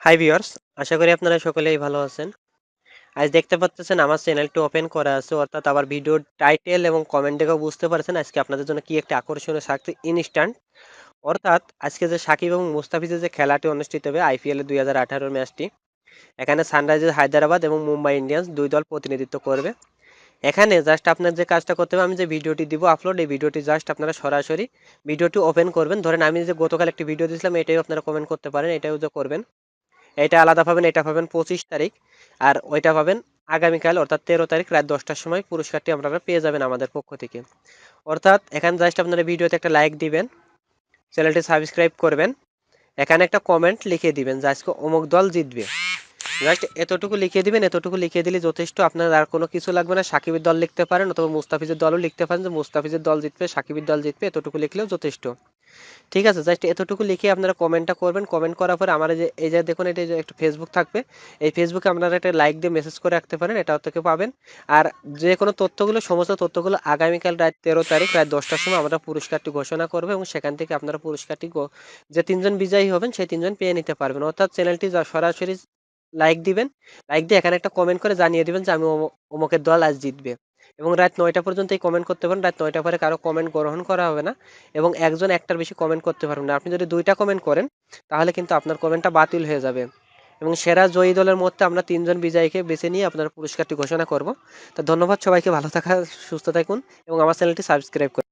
Hi viewers, আশা করি আপনারা সকলেই ভালো আছেন। আজ দেখতে পাচ্ছেন আমার চ্যানেলটি ওপেন করা আছে, অর্থাৎ আবার ভিডিওর টাইটেল এবং কমেন্ট দেখেও বুঝতে পারছেন আজকে আপনাদের জন্য কি একটা আকর্ষণীয় থাকছে ইনস্ট্যান্ট। অর্থাৎ আজকে যে সাকিব এবং মুস্তাফিজের যে খেলাটি অনুষ্ঠিত হবে আইপিএল এর 2018 ম্যাচটি, এখানে সানরাইজার্স হায়দ্রাবাদ এবং মুম্বাই ইন্ডিয়ান্স দুই দল প্রতিনিধিত্ব করবে। এখানে জাস্ট আপনার যে কাজটা করতে হবে, আমি যে ভিডিওটি দিব আপলোড, এই ভিডিওটি জাস্ট আপনারা সরাসরি ভিডিওটি ওপেন করবেন। ধরেন আমি যে গতকাল একটি ভিডিও দিয়েছিলাম এটাই আপনারা কমেন্ট করতে পারেন, এটাও যে করবেন। এটা আলাদা পাবেন, এটা পাবেন 25 তারিখ, আর ওইটা পাবেন আগামীকাল অর্থাৎ 13 তারিখ রাত 10টার সময়। পুরস্কারটি আপনারা পেয়ে যাবেন আমাদের পক্ষ থেকে। অর্থাৎ এখানে জাস্ট আপনারা ভিডিওতে একটা লাইক দিবেন, চ্যানেলটি সাবস্ক্রাইব করবেন, এখানে একটা কমেন্ট লিখে দিবেন যে আজকে অমুক দল জিতবে। জাস্ট এতটুকু লিখে দিবেন, এতটুকু লিখে দিলে যথেষ্ট। আপনার আর কোনো কিছু লাগবে না। সাকিবের দল লিখতে পারেন অথবা মুস্তাফিজের দলও লিখতে পারেন যে মুস্তাফিজের দল জিতবে, সাকিবের দল জিতবে, এতটুকু লিখলেও যথেষ্ট। ঠিক আছে, জাস্ট এতটুকু লিখে আপনারা কমেন্টটা করবেন। কমেন্ট করার পরে আমার এই যে দেখুন, এটা যে একটা ফেসবুক থাকবে, এই ফেসবুকে আপনারা একটা লাইক দিয়ে মেসেজ করে রাখতে পারেন, এটাও থেকে পাবেন। আর যে কোনো তথ্যগুলো, সমস্ত তথ্যগুলো আগামীকাল রাত 13 তারিখ রাত 10টার সময় আমরা পুরস্কারটি ঘোষণা করবো এবং সেখান থেকে আপনারা পুরস্কারটি যে তিনজন বিজয়ী হবেন সেই তিনজন পেয়ে নিতে পারবেন। অর্থাৎ চ্যানেলটি সরাসরি লাইক দিবেন, লাইক দিয়ে এখানে একটা কমেন্ট করে জানিয়ে দিবেন যে আমি অমুকের দল আজ জিতবে, এবং রাত 9টা পর্যন্ত এই কমেন্ট করতে পারেন। রাত 9টা পরে কারো কমেন্ট গ্রহণ করা হবে না, এবং একজন একটার বেশি কমেন্ট করতে পারবেন না। আপনি যদি 2টা কমেন্ট করেন তাহলে কিন্তু আপনার কমেন্টটা বাতিল হয়ে যাবে, এবং সেরা জয়ী দলের মধ্যে আমরা তিনজন বিজয়ীকে বেছে নিয়ে আপনার পুরস্কারটি ঘোষণা করব। তো ধন্যবাদ সবাইকে, ভালো থাকা, সুস্থ থাকুন এবং আমার চ্যানেলটি সাবস্ক্রাইব করুন।